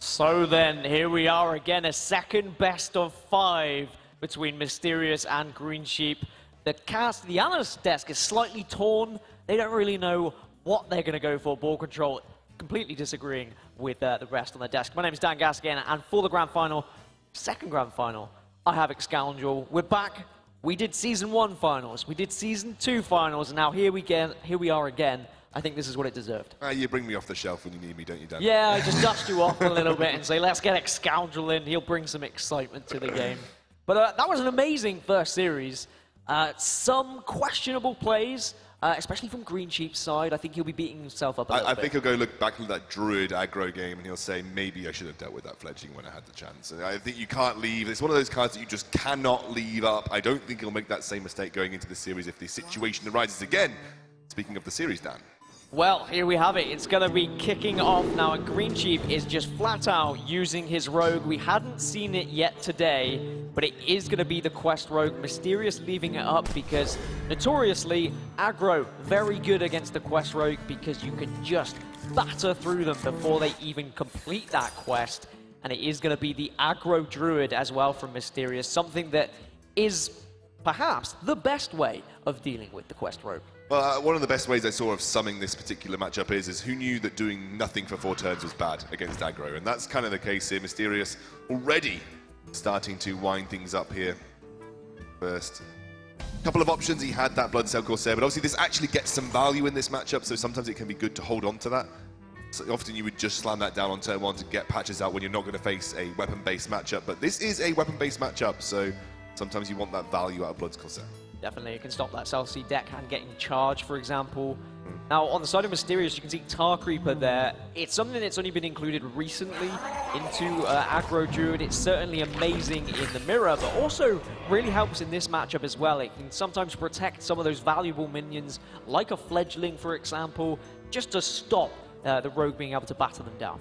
So then, here we are again, a second best of 5 between Mysterious and GreenSheep. The analyst desk is slightly torn. They don't really know what they're going to go for. Ball control, completely disagreeing with the rest on the desk. My name is Dan Gass again, and for the grand final, second grand final, I have Excoundrel. We're back. We did Season 1 finals, we did Season 2 finals, and now here we are again. I think this is what it deserved. You bring me off the shelf when you need me, don't you, Dan? Yeah, I just dust you off a little bit and say, let's get Excoundrel in. He'll bring some excitement to the game. But that was an amazing first series. Some questionable plays, especially from GreenSheep's side. I think he'll be beating himself up a little bit. I think he'll go look back at that Druid aggro game and he'll say, maybe I should have dealt with that fledgling when I had the chance. And I think you can't leave. It's one of those cards that you just cannot leave up. I don't think he'll make that same mistake going into the series if the situation arises again. Speaking of the series, Dan. Well, here we have it. It's going to be kicking off now, and GreenSheep is just flat out using his rogue. We hadn't seen it yet today, but it is going to be the quest rogue. Mysterious leaving it up because, notoriously, aggro very good against the quest rogue because you can just batter through them before they even complete that quest. And it is going to be the aggro druid as well from Mysterious, something that is perhaps the best way of dealing with the quest rogue. Well, one of the best ways I saw of summing this particular matchup is who knew that doing nothing for 4 turns was bad against aggro, and that's kind of the case here. Mysterious already starting to wind things up here. First couple of options, he had that Blood Cell Corsair, but obviously this actually gets some value in this matchup, so sometimes it can be good to hold on to that. So often you would just slam that down on turn 1 to get patches out when you're not going to face a weapon-based matchup, but this is a weapon-based matchup, so sometimes you want that value out of Blood Corsair. Definitely, it can stop that Cell C deck and getting charged, for example. Now, on the side of Mysterious, you can see Tar Creeper there. It's something that's only been included recently into aggro druid. It's certainly amazing in the mirror, but also really helps in this matchup as well. It can sometimes protect some of those valuable minions, like a fledgling, for example, just to stop the rogue being able to batter them down.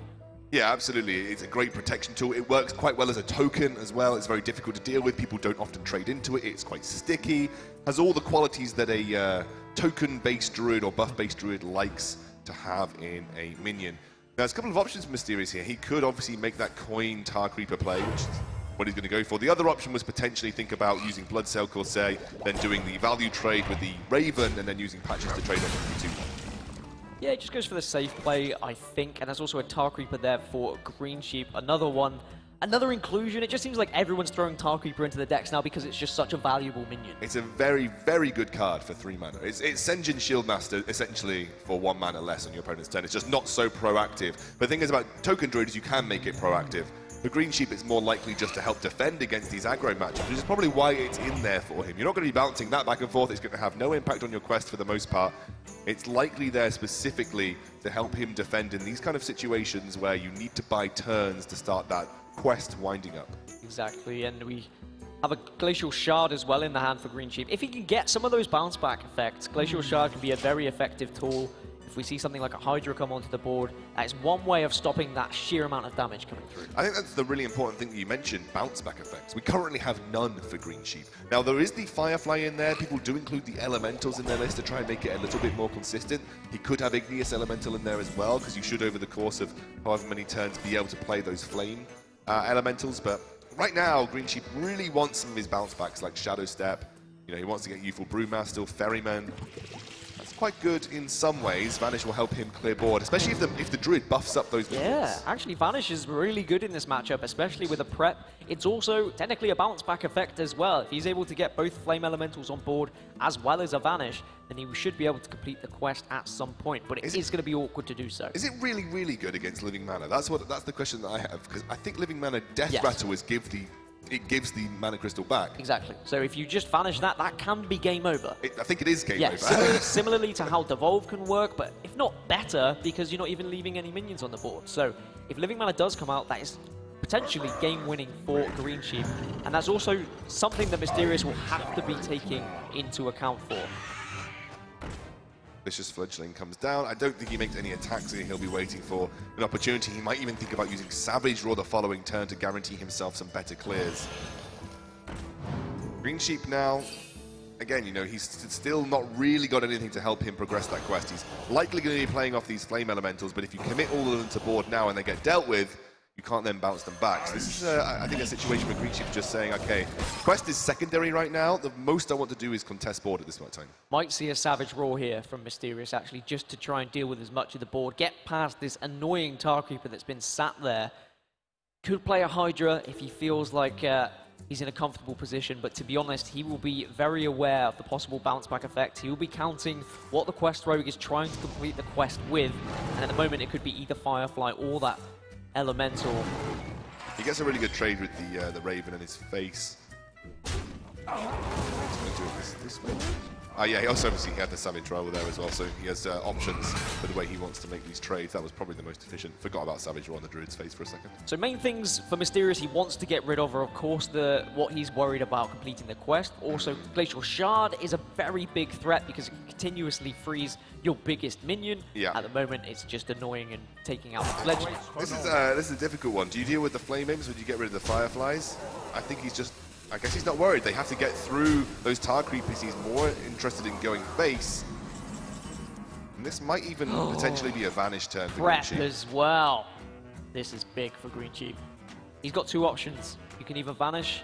Yeah, absolutely. It's a great protection tool. It works quite well as a token as well. It's very difficult to deal with. People don't often trade into it. It's quite sticky. Has all the qualities that a token-based druid or buff-based druid likes to have in a minion. Now, there's a couple of options for Mysterious here. He could obviously make that coin Tar Creeper play, which is what he's going to go for. The other option was potentially think about using Blood Cell Corsair, then doing the value trade with the Raven, and then using patches to trade off the 2. Yeah, it just goes for the safe play, I think, and there's also a Tar Creeper there for GreenSheep. Another one, another inclusion. It just seems like everyone's throwing Tar Creeper into the decks now because it's just such a valuable minion. It's a very, very good card for 3 mana. It's Sen'jin Shieldmaster, essentially, for 1 mana less on your opponent's turn. It's just not so proactive. But the thing is about Token Druid is you can make it proactive. For GreenSheep, it's more likely just to help defend against these aggro matchups, which is probably why it's in there for him. You're not going to be bouncing that back and forth. It's going to have no impact on your quest for the most part. It's likely there specifically to help him defend in these kind of situations where you need to buy turns to start that quest winding up. Exactly, and we have a Glacial Shard as well in the hand for GreenSheep. If he can get some of those bounce back effects, Glacial Shard can be a very effective tool. If we see something like a Hydra come onto the board, that is one way of stopping that sheer amount of damage coming through. I think that's the really important thing that you mentioned, bounce back effects. We currently have none for GreenSheep. Now, there is the Firefly in there. People do include the Elementals in their list to try and make it a little bit more consistent. He could have Igneous Elemental in there as well, because you should, over the course of however many turns, be able to play those Flame Elementals. But right now, GreenSheep really wants some of his bounce backs, like Shadow Step. You know, he wants to get Youthful Brewmaster, Ferryman. Quite good in some ways. Vanish will help him clear board, especially if the Druid buffs up those minions. Yeah, actually Vanish is really good in this matchup, especially with a prep. It's also technically a bounce back effect as well. If he's able to get both Flame Elementals on board as well as a Vanish, then he should be able to complete the quest at some point, but it is going to be awkward to do so. Is it really, really good against Living Mana? That's the question that I have, because I think Living Mana Death Rattle gives the Mana Crystal back. Exactly. So if you just vanish that, that can be game over. I think it is game over. Similarly to how Devolve can work, but if not better, because you're not even leaving any minions on the board. So if Living Mana does come out, that is potentially game-winning for GreenSheep. And that's also something that Mysterious will have to be taking into account for. Vicious Fledgling comes down. I don't think he makes any attacks here. He'll be waiting for an opportunity. He might even think about using Savage Roar the following turn to guarantee himself some better clears. GreenSheep now, again, you know, he's still not really got anything to help him progress that quest. He's likely going to be playing off these Flame Elementals, but if you commit all of them to board now and they get dealt with, you can't then bounce them back. So this is, I think, a situation where GreenSheep is just saying, okay, Quest is secondary right now. The most I want to do is contest board at this point in time. Might see a Savage Roar here from Mysterious, actually, just to try and deal with as much of the board. Get past this annoying Tar Creeper that's been sat there. Could play a Hydra if he feels like he's in a comfortable position, but to be honest, he will be very aware of the possible bounce back effect. He will be counting what the Quest Rogue is trying to complete the quest with, and at the moment it could be either Firefly or that Elemental. He gets a really good trade with the Raven in his face. He's going to do it this way. Yeah, he also obviously had the Savage Roll there as well, so he has options for the way he wants to make these trades. That was probably the most efficient. Forgot about Savage Roll on the Druid's face for a second. So main things for Mysterious he wants to get rid of are, of course, what he's worried about completing the quest. Also, Glacial Shard is a very big threat because it can continuously freeze your biggest minion. Yeah. At the moment, it's just annoying and taking out the sledge. This is a difficult one. Do you deal with the Flame Imps or do you get rid of the Fireflies? I think he's just... I guess he's not worried. They have to get through those Tar Creepers. He's more interested in going face. And this might even potentially be a Vanish turn for Prep GreenSheep. as well. This is big for GreenSheep. He's got two options. You can either Vanish,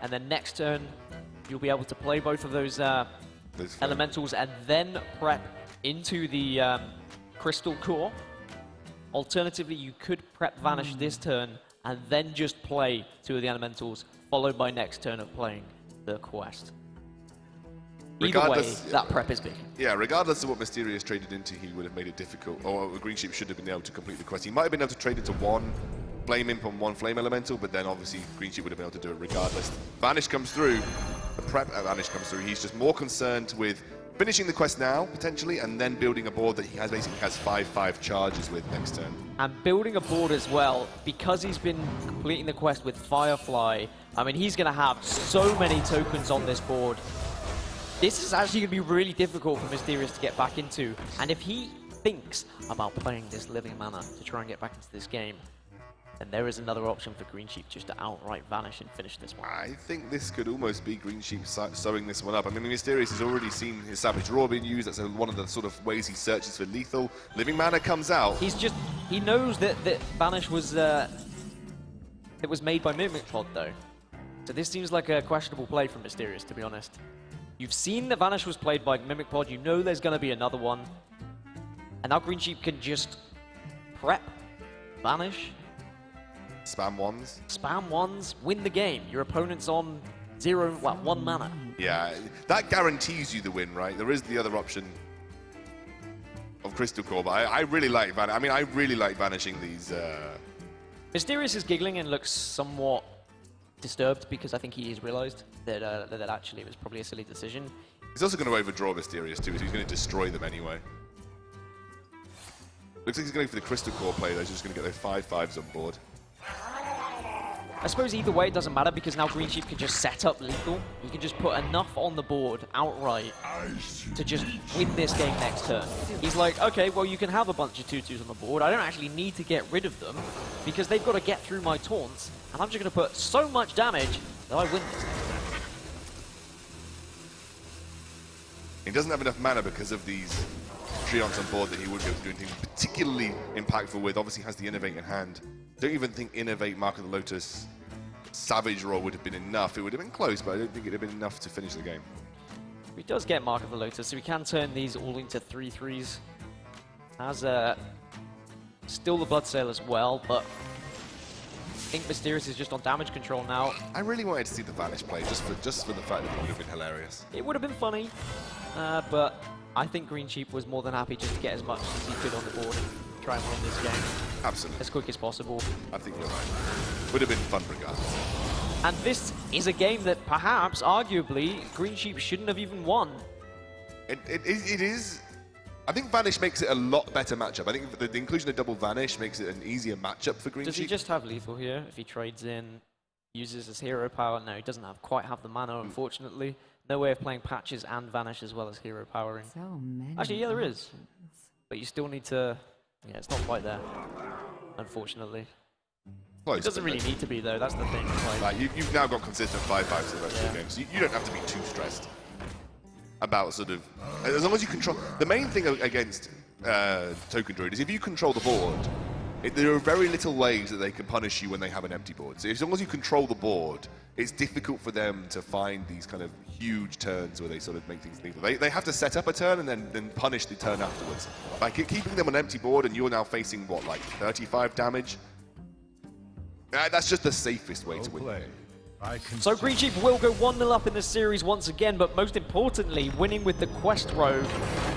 and then next turn, you'll be able to play both of those elementals and then prep into the Crystal Core. Alternatively, you could prep Vanish this turn and then just play two of the elementals, followed by next turn of playing the quest. Either way, that prep is big. Yeah, regardless of what Mysterious traded into, he would have made it difficult, or GreenSheep should have been able to complete the quest. He might have been able to trade into one Flame Imp and one Flame Elemental, but then obviously GreenSheep would have been able to do it regardless. Vanish comes through, the prep Vanish comes through. He's just more concerned with finishing the quest now, potentially, and then building a board that he basically has 5/5 charges with next turn. And building a board as well, because he's been completing the quest with Firefly. I mean, he's going to have so many tokens on this board. This is actually going to be really difficult for Mysterious to get back into. And if he thinks about playing this Living Mana to try and get back into this game, then there is another option for GreenSheep just to outright Vanish and finish this one. I think this could almost be GreenSheep sewing this one up. I mean, Mysterious has already seen his Savage Roar being used. That's one of the sort of ways he searches for lethal. Living Mana comes out. He knows that Vanish was it was made by Mimic Pod though. So this seems like a questionable play from Mysterious, to be honest. You've seen that Vanish was played by Mimic Pod. You know there's going to be another one. And now GreenSheep can just prep, Vanish, spam ones. Spam ones, win the game. Your opponent's on 1 mana. Yeah, that guarantees you the win, right? There is the other option of Crystal Core, but I really like I really like vanishing these. Mysterious is giggling and looks somewhat disturbed because I think he has realized that that actually it was probably a silly decision. He's also going to overdraw Mysterious too, so he's going to destroy them anyway. Looks like he's going for the Crystal Core play, though. He's just going to get their 5/5s on board. I suppose either way it doesn't matter because now GreenSheep can just set up lethal. He can just put enough on the board outright to just win this game next turn. He's like, okay, well you can have a bunch of 2/2s on the board. I don't actually need to get rid of them because they've got to get through my taunts, and I'm just going to put so much damage that I win this game. He doesn't have enough mana because of these Treants on board that he would be able to do anything particularly impactful with. Obviously has the Innovate in hand. Don't even think Innovate, Mark of the Lotus, Savage Roar would have been enough. It would have been close, but I don't think it would have been enough to finish the game. He does get Mark of the Lotus, so we can turn these all into 3/3s. Has still the Bloodsail as well, but I think Mysterious is just on damage control now. I really wanted to see the Vanish play, just for the fact that it would have been hilarious. It would have been funny, but I think GreenSheep was more than happy just to get as much as he could on the board and try and win this game. Absolutely. As quick as possible. I think you're right. Would have been fun regardless. And this is a game that perhaps, arguably, GreenSheep shouldn't have even won. It is. I think Vanish makes it a lot better matchup. I think the inclusion of double Vanish makes it an easier matchup for GreenSheep. Does he just have lethal here if he trades in, uses his hero power? No, he doesn't quite have the mana, unfortunately. No way of playing Patches and Vanish as well as hero powering. So many Actually, yeah, there is. But you still need to... Yeah, it's not quite there, unfortunately. Close, It doesn't really need to be, though. That's the thing. Like, you've now got consistent 5/5s for the rest of the game, so you don't have to be too stressed about sort of... As long as you control... The main thing against Token Druid is if you control the board, There are very little ways that they can punish you when they have an empty board. So as long as you control the board, it's difficult for them to find these kind of huge turns where they sort of make things lethal. They have to set up a turn and then punish the turn afterwards. By keeping them on an empty board and you're now facing, what, like 35 damage? That's just the safest way to win. So GreenSheep will go 1-0 up in the series once again, but most importantly, winning with the Quest Rogue,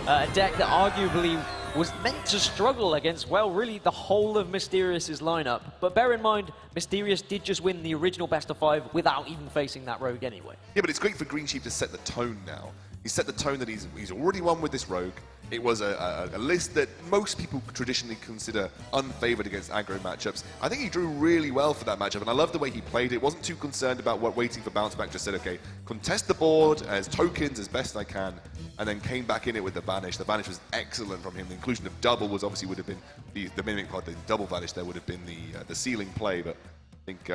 a deck that arguably was meant to struggle against, well, really the whole of Mysterious's lineup. But bear in mind, Mysterious did just win the original best of 5 without even facing that Rogue anyway. Yeah, but it's great for GreenSheep to set the tone now. He set the tone that he's already won with this Rogue. It was a list that most people traditionally consider unfavored against aggro matchups. I think he drew really well for that matchup, and I love the way he played it. Wasn't too concerned about waiting for bounce back, just said, okay, contest the board as tokens as best I can, and then came back in it with the Vanish. The Vanish was excellent from him. The inclusion of double was obviously would have been the Mimic Pod, the double Vanish there would have been the ceiling play, but I think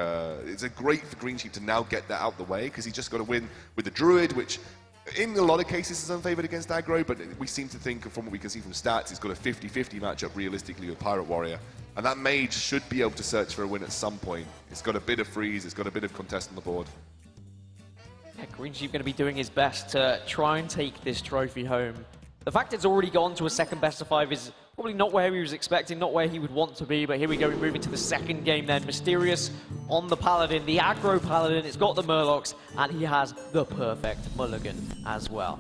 it's a great for GreenSheep to now get that out the way, because he's just got to win with the Druid, which in a lot of cases is unfavored against aggro, but we seem to think, from what we can see from stats, he's got a 50-50 matchup realistically with Pirate Warrior. And that Mage should be able to search for a win at some point. It's got a bit of freeze, it's got a bit of contest on the board. Yeah, GreenSheep going to be doing his best to try and take this trophy home. The fact it's already gone to a second best of 5 is probably not where he was expecting, not where he would want to be, but here we go, we move into the second game then. Mysterious on the Paladin, the aggro Paladin, it's got the Murlocs, and he has the perfect mulligan as well.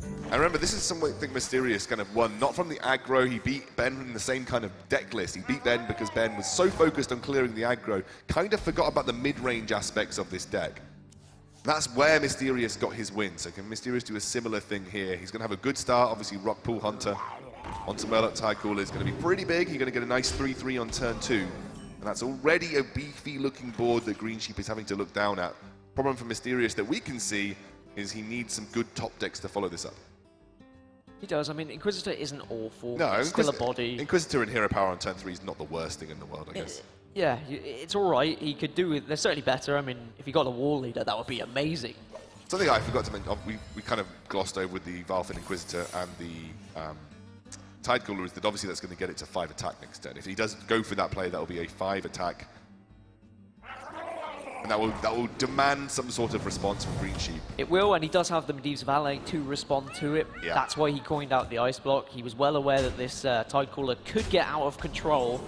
And remember, this is something Mysterious kind of won, not from the aggro. He beat Ben in the same kind of deck list. He beat Ben because Ben was so focused on clearing the aggro, kind of forgot about the mid-range aspects of this deck. That's where Mysterious got his win. So can Mysterious do a similar thing here? He's going to have a good start, obviously Rockpool Hunter onto Murloc Tidecooler is going to be pretty big. You're going to get a nice 3-3 on turn 2. And that's already a beefy looking board that GreenSheep is having to look down at. Problem for Mysterious that we can see is he needs some good top decks to follow this up. He does. I mean, Inquisitor isn't awful. No, it's still a body. Inquisitor and Hero Power on turn 3 is not the worst thing in the world, I guess. Yeah, it's all right. He could do it. They're certainly better. I mean, if he got a Wall Leader, that would be amazing. Something I forgot to mention, we kind of glossed over with the Valfin Inquisitor and the Tidecooler is that obviously that's going to get it to 5 attack next turn. If he does go for that play, that will be a 5 attack. And that will demand some sort of response from GreenSheep. It will, and he does have the Medivh's Valet to respond to it. Yeah. That's why he coined out the Ice Block. He was well aware that this Tidecooler could get out of control.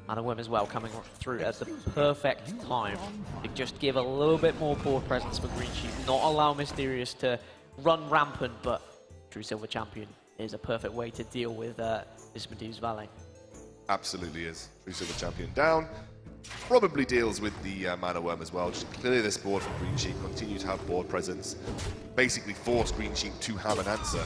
And a Worm as well coming through at the perfect time to just give a little bit more board presence for GreenSheep, not allow Mysterious to run rampant, but True Silver Champion is a perfect way to deal with this Medivh's Valet. Absolutely is. True Silver Champion down. Probably deals with the Mana Worm as well. Just clear this board from GreenSheep, continue to have board presence, basically force GreenSheep to have an answer.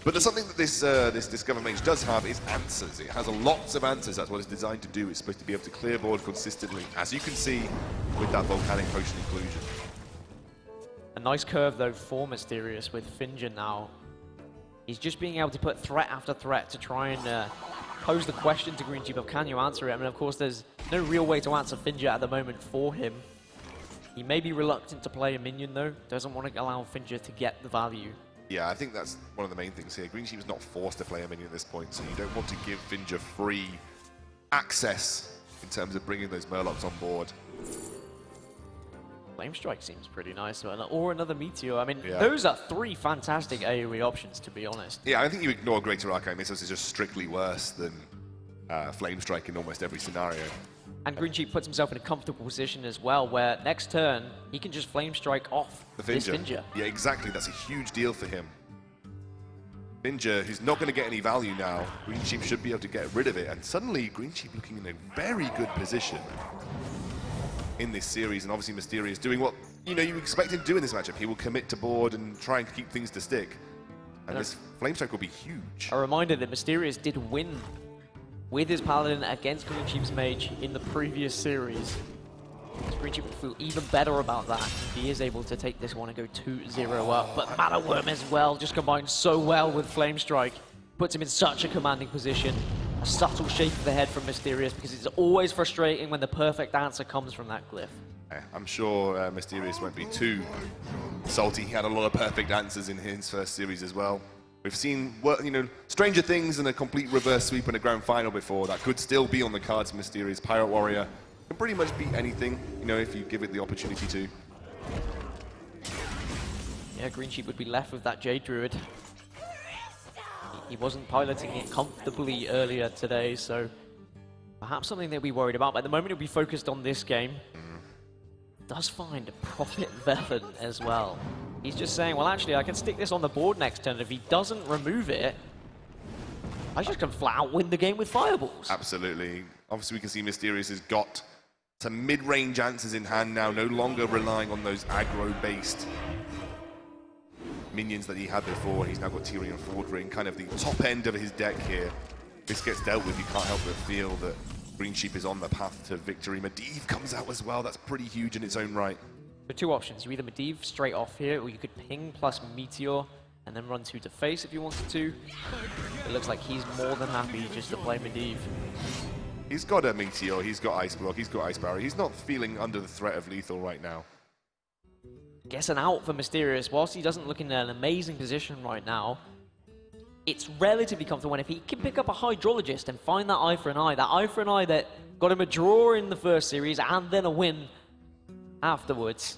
But there's something that this Discover Mage does have is answers. It has lots of answers. That's what it's designed to do. It's supposed to be able to clear board consistently, as you can see with that Volcanic Potion inclusion. A nice curve though for Mysterious with Finger now. He's just being able to put threat after threat to try and pose the question to GreenSheep of can you answer it? I mean, of course, there's no real way to answer Finger at the moment for him. He may be reluctant to play a minion though. Doesn't want to allow Finger to get the value. Yeah, I think that's one of the main things here. GreenSheep is not forced to play a minion at this point, so you don't want to give Finger free access in terms of bringing those Murlocs on board. Flame Strike seems pretty nice, or another Meteor. I mean, those are 3 fantastic AoE options, to be honest. Yeah, I think you ignore Greater Arcane Missiles is just strictly worse than Flame Strike in almost every scenario. And GreenSheep puts himself in a comfortable position as well, where next turn, he can just Flame Strike off this Finger. Yeah, exactly. That's a huge deal for him. Finger, who's not going to get any value now, GreenSheep should be able to get rid of it. And suddenly, GreenSheep looking in a very good position in this series. And obviously, Mysterious doing what you expect him to do in this matchup. He will commit to board and try and keep things to stick. And this Flame Strike will be huge. A reminder that Mysterious did win with his Paladin against GreenSheep's Mage in the previous series. GreenSheep will feel even better about that. He is able to take this one and go 2-0 up. But Mana Worm as well just combines so well with Flame Strike. Puts him in such a commanding position. A subtle shake of the head from Mysterious because it's always frustrating when the perfect answer comes from that glyph. I'm sure Mysterious won't be too salty. He had a lot of perfect answers in his first series as well. We've seen, you know, stranger things than a complete reverse sweep in a grand final before. That could still be on the cards for Mysterious. Pirate Warrior can pretty much beat anything, you know, if you give it the opportunity to. Yeah, GreenSheep would be left with that Jade Druid. He wasn't piloting it comfortably earlier today, so perhaps something they'll be worried about. But at the moment, he'll be focused on this game. Does find a Prophet Velen as well. He's just saying, well, actually, I can stick this on the board next turn. If he doesn't remove it, I just can flat out win the game with fireballs. Absolutely. Obviously, we can see Mysterious has got some mid-range answers in hand now, no longer relying on those aggro-based minions that he had before. He's now got Tyrion Fordring, kind of the top end of his deck here. This gets dealt with, you can't help but feel that GreenSheep is on the path to victory. Medivh comes out as well, that's pretty huge in its own right. So two options, you either Medivh straight off here, or you could ping plus Meteor, and then run 2 to face if you wanted to. It looks like he's more than happy just to play Medivh. He's got a Meteor, he's got Ice Block, he's got Ice Barrier. He's not feeling under the threat of lethal right now. Guess an out for Mysterious. Whilst he doesn't look in an amazing position right now, it's relatively comfortable. And if he can pick up a Hydrologist and find that eye for an eye, that got him a draw in the first series and then a win afterwards,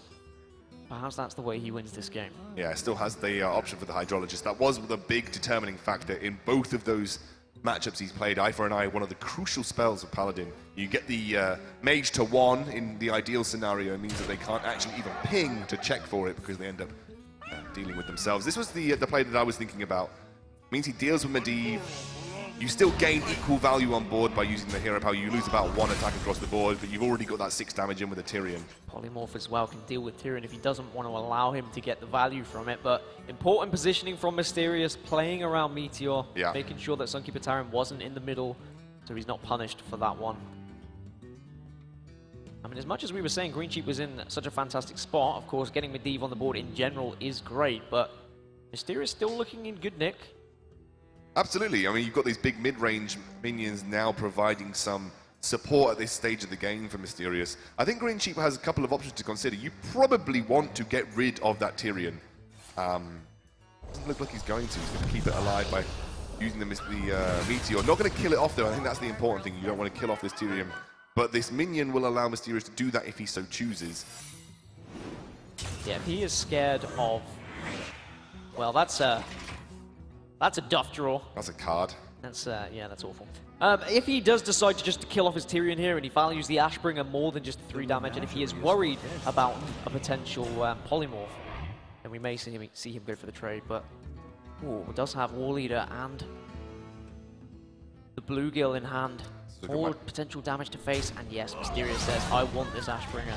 perhaps that's the way he wins this game. Yeah, still has the option for the Hydrologist. That was the big determining factor in both of those matchups he's played. Eye for an Eye, one of the crucial spells of Paladin. You get the Mage to 1 in the ideal scenario. It means that they can't actually even ping to check for it because they end up dealing with themselves. This was the play that I was thinking about. It means he deals with Medivh. You still gain equal value on board by using the hero power. You lose about 1 attack across the board, but you've already got that 6 damage in with a Tyrion. Polymorph as well can deal with Tyrion if he doesn't want to allow him to get the value from it. But important positioning from Mysterious, playing around Meteor, making sure that Sunkeeper Tyrant wasn't in the middle, so he's not punished for that one. I mean, as much as we were saying GreenSheep was in such a fantastic spot, of course, getting Medivh on the board in general is great, but Mysterious still looking in good nick. Absolutely. I mean, you've got these big mid-range minions now providing some support at this stage of the game for Mysterious. I think GreenSheep has a couple of options to consider. You probably want to get rid of that Tyrion. Doesn't look like he's going to. He's going to keep it alive by using the Meteor. Not going to kill it off, though. I think that's the important thing. You don't want to kill off this Tyrion. But this minion will allow Mysterious to do that if he so chooses. Yeah, if he is scared of... Well, that's a duff draw. That's a card. That's, yeah, that's awful. If he does decide to just kill off his Tyrion here and he values the Ashbringer more than just 3 damage, and if he is worried about a potential polymorph, then we may see him go for the trade, but ooh, does have War Leader and the Bluegill in hand. 4 potential damage to face, and yes, Mysterious says, I want this Ashbringer.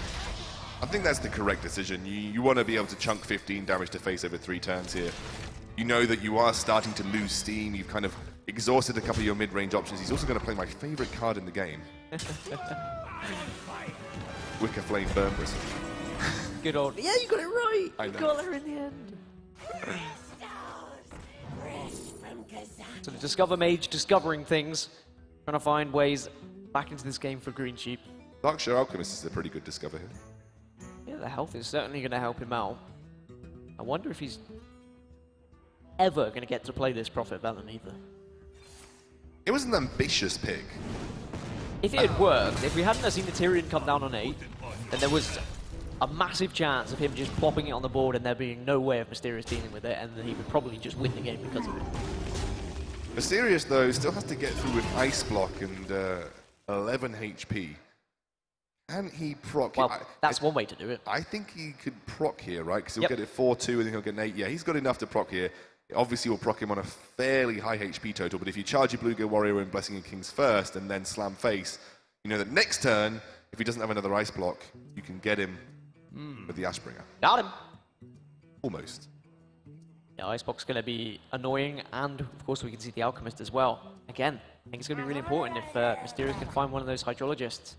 I think that's the correct decision. You want to be able to chunk 15 damage to face over 3 turns here. You know that you are starting to lose steam. You've kind of exhausted a couple of your mid-range options. He's also going to play my favorite card in the game. Wicker Flame Burn Whistle. Good old... Yeah, you got it right! I You know. got her in the end. So the Discover Mage discovering things, trying to find ways back into this game for GreenSheep. Darkshire Alchemist is a pretty good discover here. Yeah, the health is certainly going to help him out. I wonder if he's ever going to get to play this Prophet Velen either. It was an ambitious pick. If it had worked, if we hadn't seen the Tyrion come down on 8, then there was a massive chance of him just plopping it on the board and there being no way of Mysterious dealing with it, and then he would probably just win the game because of it. Mysterious, though, still has to get through with Ice Block and 11 HP. Can he proc? Well, that's one way to do it. I think he could proc here, right? Because he'll get it 4-2 and then he'll get an 8. Yeah, he's got enough to proc here. Obviously, will proc him on a fairly high HP total, but if you charge your Bluegill Warrior and Blessing of Kings first and then slam face, you know that next turn, if he doesn't have another Ice Block, you can get him with the Ashbringer. Got him! Almost. Yeah, Icebox is going to be annoying, and of course we can see the Alchemist as well. Again, I think it's going to be really important if Mysterious can find one of those Hydrologists.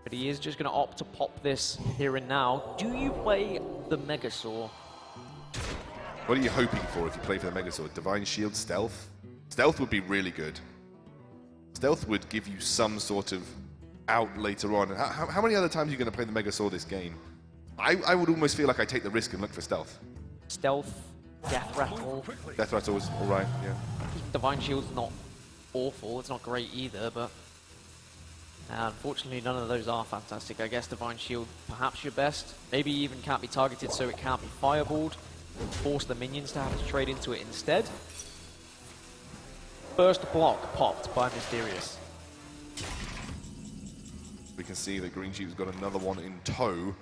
But he is just going to opt to pop this here and now. Do you play the Megasaur? What are you hoping for if you play for the Megasaur? Divine Shield, Stealth? Stealth would be really good. Stealth would give you some sort of out later on. How many other times are you going to play the Megasaur this game? I would almost feel like I take the risk and look for Stealth. Stealth, Death Rattle. Death Rattle was alright, yeah. Divine Shield's not awful, it's not great either, but unfortunately none of those are fantastic. I guess Divine Shield perhaps your best. Maybe even can't be targeted so it can't be fireballed. Force the minions to have to trade into it instead. First block popped by Mysterious. We can see that GreenSheep's got another one in tow. You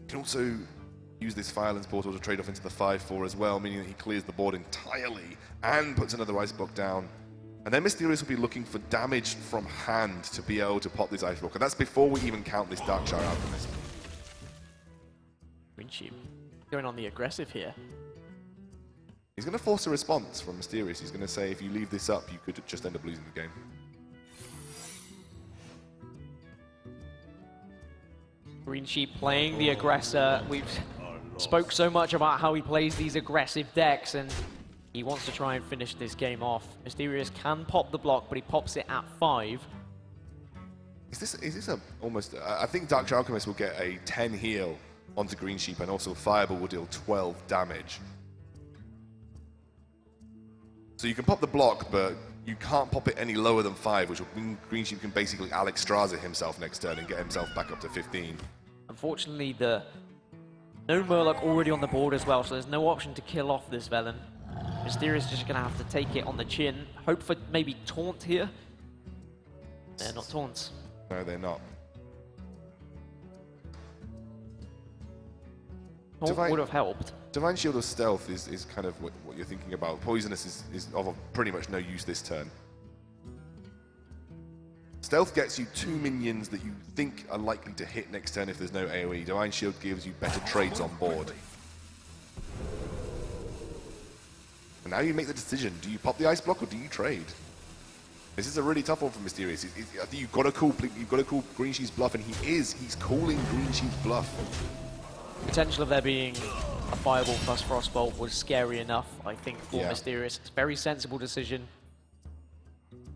can also use this Firelands portal to trade off into the 5-4 as well, meaning that he clears the board entirely and puts another ice block down. And then Mysterious will be looking for damage from hand to be able to pop this ice block. And that's before we even count this Darkshire Alchemist. GreenSheep going on the aggressive here. He's going to force a response from Mysterious. He's going to say, if you leave this up, you could just end up losing the game. GreenSheep playing the aggressor. We've spoke so much about how he plays these aggressive decks, and he wants to try and finish this game off. Mysterious can pop the block, but he pops it at 5. Is this a almost... I think Darkshire Alchemist will get a 10 heal onto GreenSheep, and also Fireball will deal 12 damage. So you can pop the block, but you can't pop it any lower than 5, which will mean GreenSheep can basically Alex Straza himself next turn and get himself back up to 15. Unfortunately, no Murloc already on the board as well, so there's no option to kill off this Velen. Mysterious just going to have to take it on the chin. Hope for maybe Taunt here. They're not Taunts. No, they're not. Taunt would have helped. Divine Shield or Stealth is kind of what you're thinking about. Poisonous is of pretty much no use this turn. Stealth gets you 2 minions that you think are likely to hit next turn if there's no AoE. Divine Shield gives you better trades on board. And now you make the decision. Do you pop the ice block or do you trade? This is a really tough one for Mysterious. I think you've got to call GreenSheep's bluff, and he's calling GreenSheep's bluff. Potential of there being a Fireball plus Frostbolt was scary enough, I think, for Mysterious. It's a very sensible decision.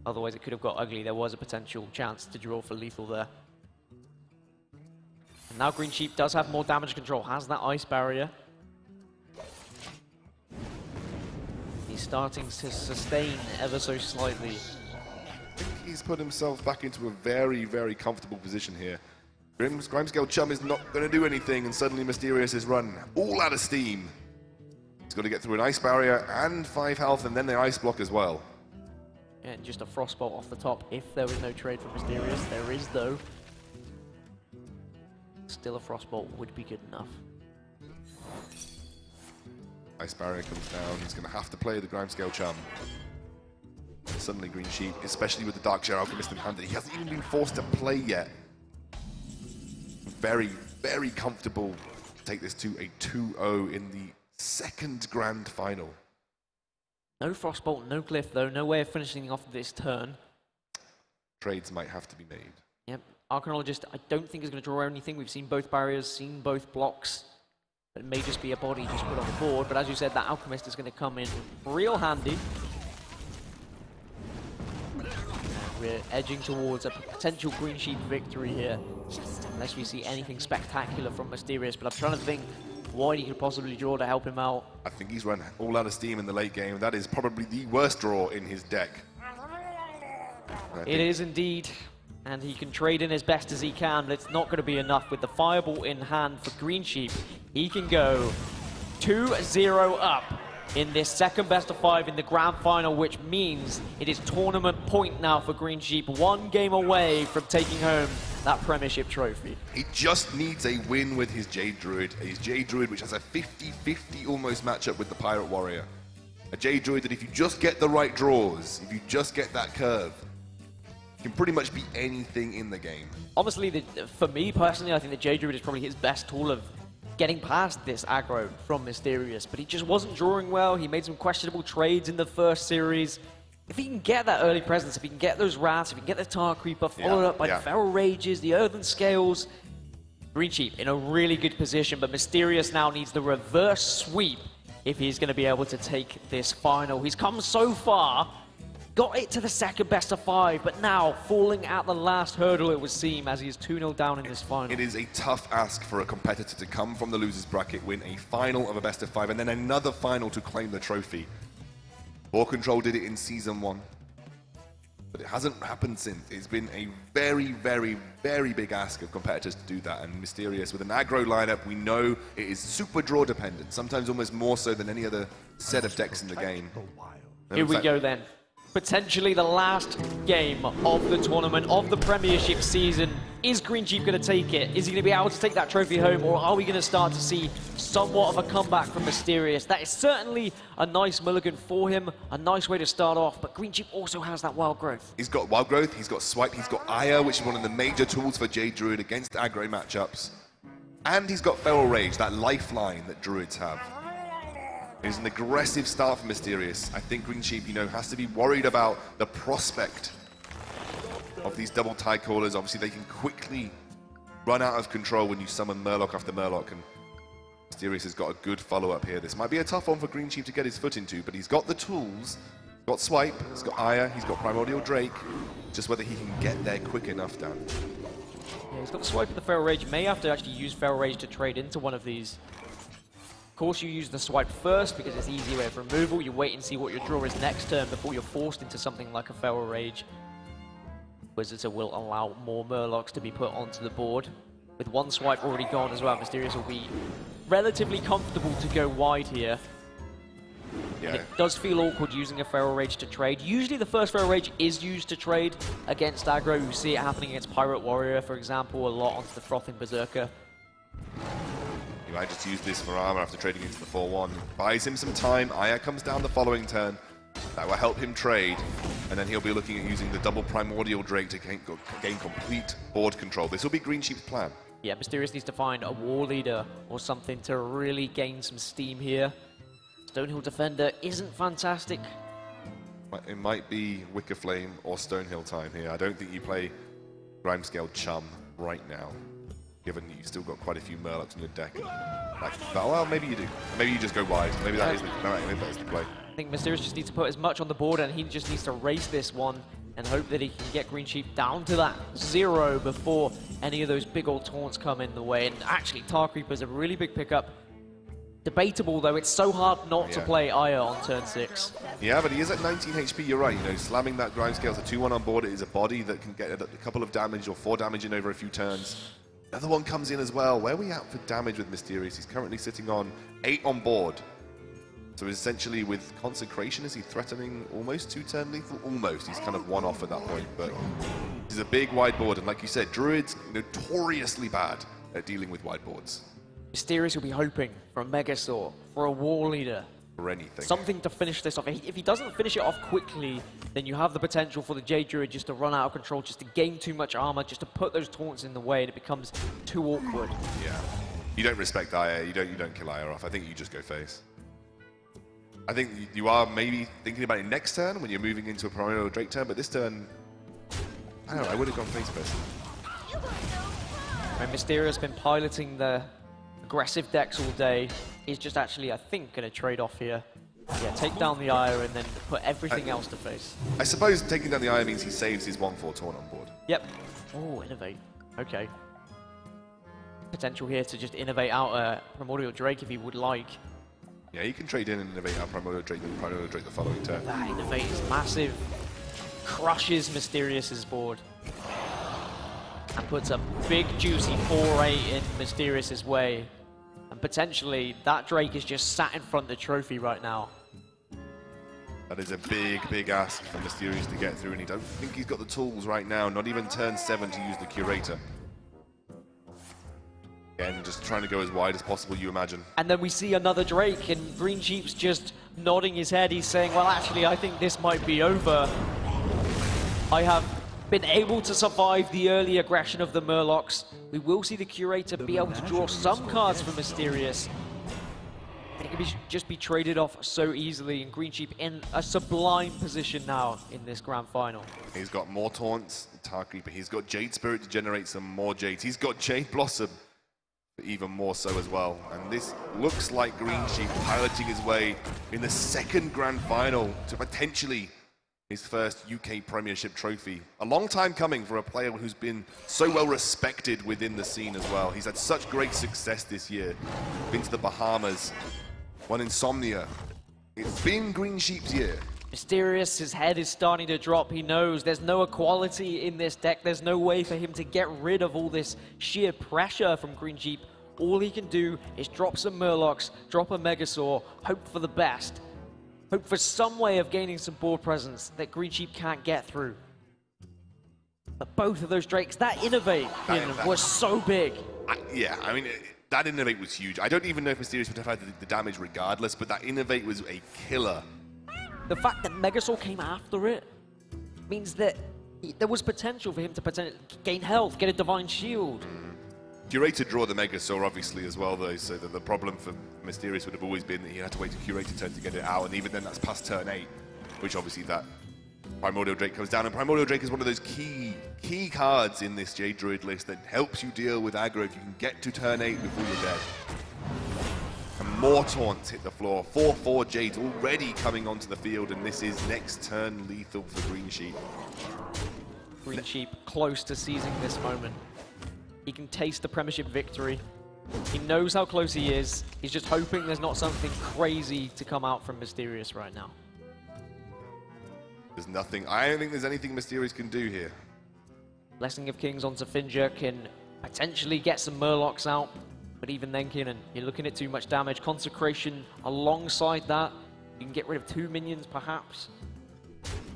Otherwise, it could have got ugly. There was a potential chance to draw for lethal there. And now GreenSheep does have more damage control, has that ice barrier. He's starting to sustain ever so slightly. I think he's put himself back into a very, very comfortable position here. Grimescale Chum is not going to do anything, and suddenly Mysterious is run all out of steam. He's got to get through an ice barrier and 5 health, and then the ice block as well. Yeah, and just a Frostbolt off the top if there was no trade for Mysterious. There is, though. Still a Frostbolt would be good enough. Ice barrier comes down. He's going to have to play the Grimescale Chum. And suddenly GreenSheep, especially with the Darkshire Alchemist in hand that he hasn't even been forced to play yet. Very, very comfortable to take this to a 2-0 in the second grand final. No Frostbolt, no Glyph though, no way of finishing off this turn. Trades might have to be made. Yep, Arcanologist I don't think is going to draw anything. We've seen both barriers, seen both blocks. It may just be a body just put on the board, but as you said, that Alchemist is going to come in real handy. And we're edging towards a potential GreenSheep victory here. Unless we see anything spectacular from Mysterious, but I'm trying to think what he could possibly draw to help him out. I think he's run all out of steam in the late game. That is probably the worst draw in his deck. It is indeed, and he can trade in as best as he can, but it's not going to be enough. With the Fireball in hand for GreenSheep, he can go 2-0 up in this second best of 5 in the grand final, which means it is tournament point now for GreenSheep, 1 game away from taking home that Premiership trophy. He just needs a win with his Jade Druid. His Jade Druid, which has a 50-50 almost matchup with the Pirate Warrior. A Jade Druid that if you just get the right draws, if you just get that curve, can pretty much be anything in the game. Honestly, for me personally, I think the Jade Druid is probably his best tool of getting past this aggro from Mysterious, but he just wasn't drawing well. He made some questionable trades in the first series. If he can get that early presence, if he can get those rats, if he can get the Tar Creeper, followed up by the Feral Rages, the Earthen Scales, GreenSheep in a really good position, but Mysterious now needs the reverse sweep if he's going to be able to take this final. He's come so far. got it to the second best of 5, but now falling at the last hurdle, it would seem, as he is 2-0 down in this final. It is a tough ask for a competitor to come from the losers bracket, win a final of a best of 5, and then another final to claim the trophy. Ball Control did it in Season 1, but it hasn't happened since. It's been a very, very, very big ask of competitors to do that, and Mysterious, with an aggro lineup, we know it is super draw dependent, sometimes almost more so than any other set of decks in the game. Here we go then. Potentially the last game of the tournament, of the Premiership season. Is GreenSheep going to take it? Is he going to be able to take that trophy home, or are we going to start to see somewhat of a comeback from Mysterious? That is certainly a nice mulligan for him, a nice way to start off, but GreenSheep also has that wild growth. He's got wild growth, he's got swipe, he's got Aya, which is one of the major tools for Jade Druid against aggro matchups. And he's got Feral Rage, that lifeline that Druids have. It's an aggressive start for Mysterious. I think GreenSheep, you know, has to be worried about the prospect of these double tide callers. Obviously, they can quickly run out of control when you summon Murloc after Murloc, and Mysterious has got a good follow-up here. This might be a tough one for GreenSheep to get his foot into, but he's got the tools. He's got Swipe, he's got Aya, he's got Primordial Drake. Just whether he can get there quick enough, Dan. Yeah, he's got the Swipe and the Feral Rage. May have to actually use Feral Rage to trade into one of these. Of course, you use the Swipe first because it's the easy way of removal. You wait and see what your draw is next turn before you're forced into something like a Feral Rage. Wizards will allow more Murlocs to be put onto the board. With one Swipe already gone as well, Mysterious will be relatively comfortable to go wide here. Yeah. It does feel awkward using a Feral Rage to trade. Usually the first Feral Rage is used to trade against aggro. You see it happening against Pirate Warrior, for example, a lot onto the Frothing Berserker. You might just use this for armor after trading into the 4-1. Buys him some time. Aya comes down the following turn. That will help him trade. And then he'll be looking at using the double Primordial Drake to gain complete board control. This will be GreenSheep's plan. Yeah, Mysterious needs to find a War Leader or something to really gain some steam here. Stonehill Defender isn't fantastic. It might be Wicker Flame or Stonehill time here. I don't think you play Grimescale Chum right now, given that you've still got quite a few Murlocs in your deck. Well, maybe you do. Maybe you just go wide. Maybe that is the play. I think Mysterious just needs to put as much on the board, and he just needs to race this one and hope that he can get GreenSheep down to that 0 before any of those big old taunts come in the way. And actually, Tar Creeper's a really big pickup. Debatable, though. It's so hard not to play Aya on turn 6. Yeah, but he is at 19 HP. You're right. You know, slamming that Grimescale's a 2-1 on board. It is a body that can get a couple of damage or 4 damage in over a few turns. Another one comes in as well. Where are we at for damage with Mysterious? He's currently sitting on 8 on board. So essentially with Consecration, is he threatening almost 2-turn lethal? Almost. He's kind of 1 off at that point, but he's a big wide board. And like you said, Druids notoriously bad at dealing with wide boards. Mysterious will be hoping for a Megasaur, for a War Leader. For anything. Something to finish this off. If he doesn't finish it off quickly, then you have the potential for the Jade Druid just to run out of control, just to gain too much armor, just to put those taunts in the way, and it becomes too awkward. Yeah. You don't respect Aya, you don't kill Aya off. I think you just go face. I think you are maybe thinking about it next turn when you're moving into a Primordial Drake turn, but this turn, I don't know, I would have gone face personally. When Mysterious has been piloting the aggressive decks all day, he's just actually, I think, going to trade off here. Yeah, take down the Aya and then put everything else to face. I suppose taking down the Aya means he saves his 1/4 taunt on board. Yep. Oh, innovate. Okay. Potential here to just innovate out a Primordial Drake if he would like. Yeah, you can trade in and innovate out Primordial Drake and Primordial Drake the following turn. That innovate is massive. Crushes Mysterious's board. And puts a big, juicy 4-8 in Mysterious's way. And potentially, that Drake is just sat in front of the trophy right now. That is a big, big ask for Mysterious to get through, and he don't think he's got the tools right now, not even turn 7 to use the Curator. Again, just trying to go as wide as possible, you imagine. And then we see another Drake, and GreenSheep's just nodding his head. He's saying, well, actually, I think this might be over. I have been able to survive the early aggression of the Murlocs. We will see the Curator be able to draw some cards for Mysterious. It can just be traded off so easily, and GreenSheep in a sublime position now in this grand final. He's got more taunts, Tar Creeper. He's got Jade Spirit to generate some more Jades. He's got Jade Blossom, even more so as well. And this looks like GreenSheep piloting his way in the second grand final to potentially his first UK Premiership trophy. A long time coming for a player who's been so well respected within the scene as well. He's had such great success this year. Been to the Bahamas, won Insomnia. It's been GreenSheep's year. Mysterious, his head is starting to drop. He knows there's no equality in this deck. There's no way for him to get rid of all this sheer pressure from GreenSheep. All he can do is drop some Murlocs, drop a Megasaur, hope for the best. Hope for some way of gaining some board presence that GreenSheep can't get through. But both of those Drakes, that innovate was so big. I mean, that innovate was huge. I don't even know if Mysterious would have had the damage regardless, but that innovate was a killer. The fact that Megasaur came after it means that there was potential for him to potentially gain health, get a Divine Shield. Curator draw the Megasaur, obviously, as well, though, so that the problem for Mysterious would have always been that he had to wait to Curator turn to get it out, and even then that's past turn 8, which obviously that Primordial Drake comes down, and Primordial Drake is one of those key cards in this Jade Druid list that helps you deal with aggro if you can get to turn 8 before you're dead. And more taunts hit the floor. 4/4 Jades already coming onto the field, and this is next turn lethal for GreenSheep. GreenSheep close to seizing this moment. He can taste the Premiership victory. He knows how close he is. He's just hoping there's not something crazy to come out from Mysterious right now. There's nothing. I don't think there's anything Mysterious can do here. Blessing of Kings onto Finja can potentially get some Murlocs out, but even then, Keenan, you're looking at too much damage. Consecration alongside that, you can get rid of 2 minions perhaps.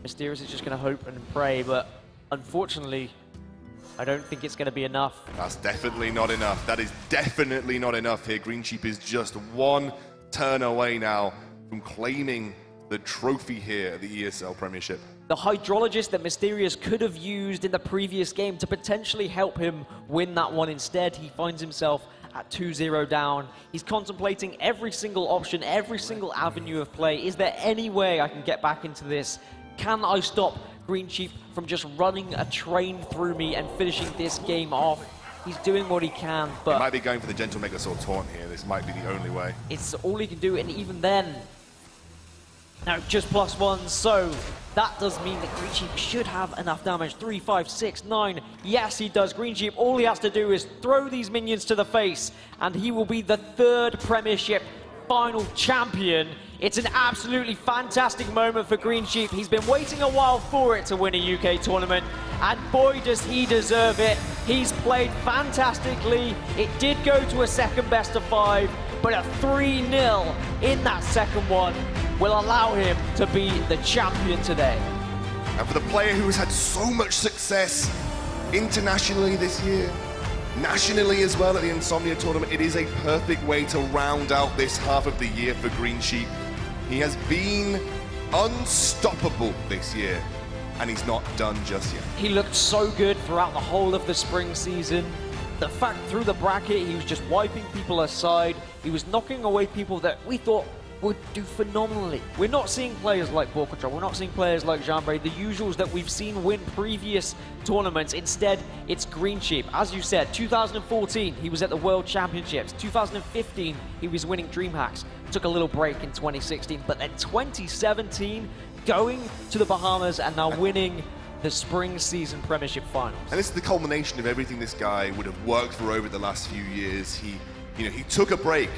Mysterious is just going to hope and pray, but unfortunately, I don't think it's going to be enough. That's definitely not enough. That is definitely not enough here. GreenSheep is just 1 turn away now from claiming the trophy here at the ESL Premiership. The Hydrologist that Mysterious could have used in the previous game to potentially help him win that one. Instead, he finds himself at 2-0 down. He's contemplating every single option, every single avenue of play. Is there any way I can get back into this? Can I stop GreenSheep from just running a train through me and finishing this game off? He's doing what he can, but... He might be going for the Gentle Megasaur taunt here. This might be the only way. It's all he can do, and even then... Now, just +1, so that does mean that GreenSheep should have enough damage. 3, 5, 6, 9. Yes, he does. GreenSheep, all he has to do is throw these minions to the face, and he will be the 3rd Premiership final champion. It's an absolutely fantastic moment for GreenSheep. He's been waiting a while for it to win a UK tournament, and boy does he deserve it. He's played fantastically. It did go to a second best of 5, but a 3-0 in that second one will allow him to be the champion today. And for the player who has had so much success internationally this year, nationally as well at the Insomnia tournament, it is a perfect way to round out this half of the year for GreenSheep. He has been unstoppable this year, and he's not done just yet. He looked so good throughout the whole of the spring season. The fact through the bracket, he was just wiping people aside. He was knocking away people that we thought would do phenomenally. We're not seeing players like Ball Control, we're not seeing players like Jambray, the usuals that we've seen win previous tournaments. Instead, it's GreenSheep. As you said, 2014, he was at the World Championships. 2015, he was winning DreamHacks. Took a little break in 2016, but then 2017, going to the Bahamas and now winning the spring season Premiership finals. And this is the culmination of everything this guy would have worked for over the last few years. He took a break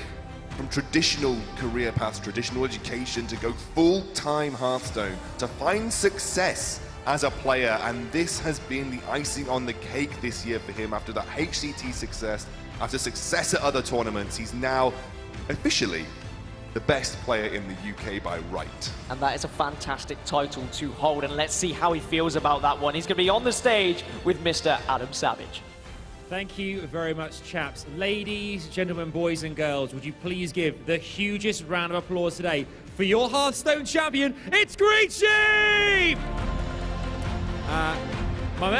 from traditional career paths, traditional education, to go full-time Hearthstone, to find success as a player, and this has been the icing on the cake this year for him. After that HCT success, after success at other tournaments, he's now officially the best player in the UK by right. And that is a fantastic title to hold, and let's see how he feels about that one. He's going to be on the stage with Mr. Adam Savage. Thank you very much, chaps. Ladies, gentlemen, boys and girls, would you please give the hugest round of applause today for your Hearthstone champion, it's GreenSheep! My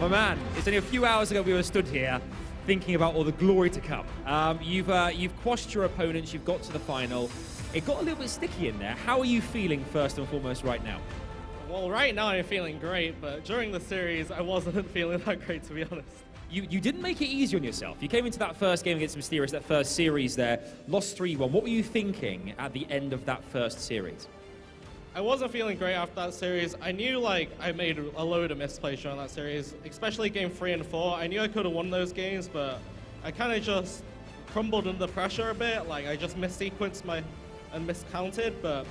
man, it's only a few hours ago we were stood here thinking about all the glory to come. You've quashed your opponents, you've got to the final. It got a little bit sticky in there. How are you feeling first and foremost right now? Well, right now I'm feeling great, but during the series I wasn't feeling that great, to be honest. You didn't make it easy on yourself. You came into that first game against Mysterious, that first series there, lost 3-1. What were you thinking at the end of that first series? I wasn't feeling great after that series. I knew like I made a load of misplays during that series, especially game 3 and 4. I knew I could have won those games, but I kind of just crumbled under the pressure a bit. Like I just missequenced and miscounted. But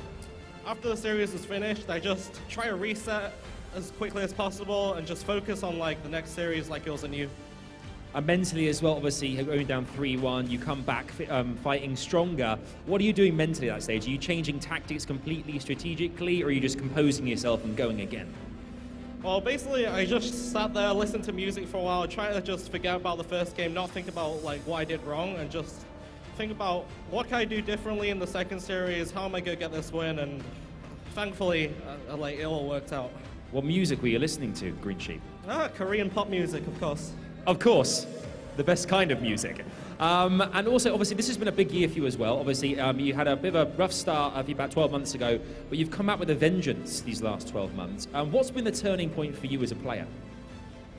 after the series was finished, I just try to reset as quickly as possible and just focus on like the next series like it was a new. And mentally as well, obviously, going down 3-1, you come back fighting stronger. What are you doing mentally at that stage? Are you changing tactics completely strategically, or are you just composing yourself and going again? Well, basically, I just sat there, listened to music for a while, trying to just forget about the first game, not think about like what I did wrong, and just think about what can I do differently in the second series, how am I going to get this win, and thankfully, like it all worked out. What music were you listening to, GreenSheep? Korean pop music, of course. Of course, the best kind of music. And also, obviously, this has been a big year for you as well. Obviously, you had a bit of a rough start about 12 months ago, but you've come out with a vengeance these last 12 months. What's been the turning point for you as a player?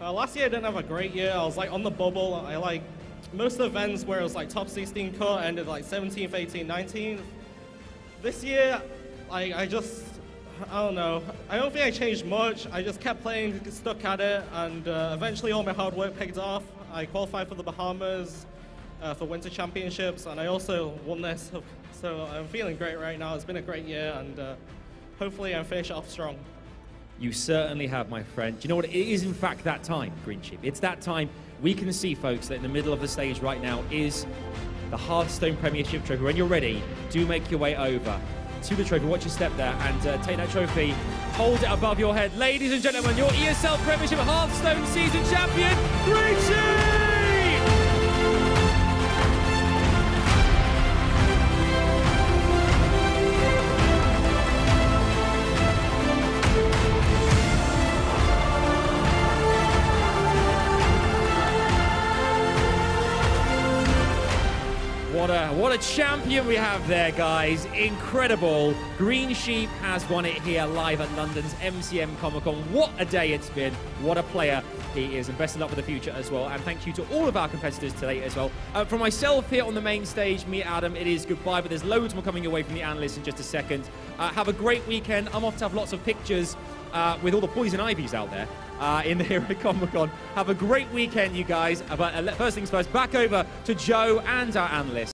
Last year I didn't have a great year. I was like on the bubble. I like most events where it was like top 16 cut ended like 17th, 18th, 19th. This year, I don't know. I don't think I changed much. I just kept playing, stuck at it, and eventually all my hard work paid off. I qualified for the Bahamas for Winter Championships, and I also won this. So I'm feeling great right now. It's been a great year, and hopefully I finish off strong. You certainly have, my friend. Do you know what? It is, in fact, that time, GreenSheep. It's that time. We can see, folks, that in the middle of the stage right now is the Hearthstone Premiership trophy. When you're ready, do make your way over to the trophy. Watch your step there and take that trophy. Hold it above your head. Ladies and gentlemen, your ESL Premiership Hearthstone season champion, GreenSheep! What a champion we have there, guys. Incredible. GreenSheep has won it here live at London's MCM Comic Con. What a day it's been. What a player he is. And best of luck for the future as well. And thank you to all of our competitors today as well. From myself here on the main stage, me, Adam, it is goodbye. But there's loads more coming your way from the analysts in just a second. Have a great weekend. I'm off to have lots of pictures with all the poison ivies out there. In the Hero Comic Con. Have a great weekend, you guys. But first things first, back over to Joe and our analysts.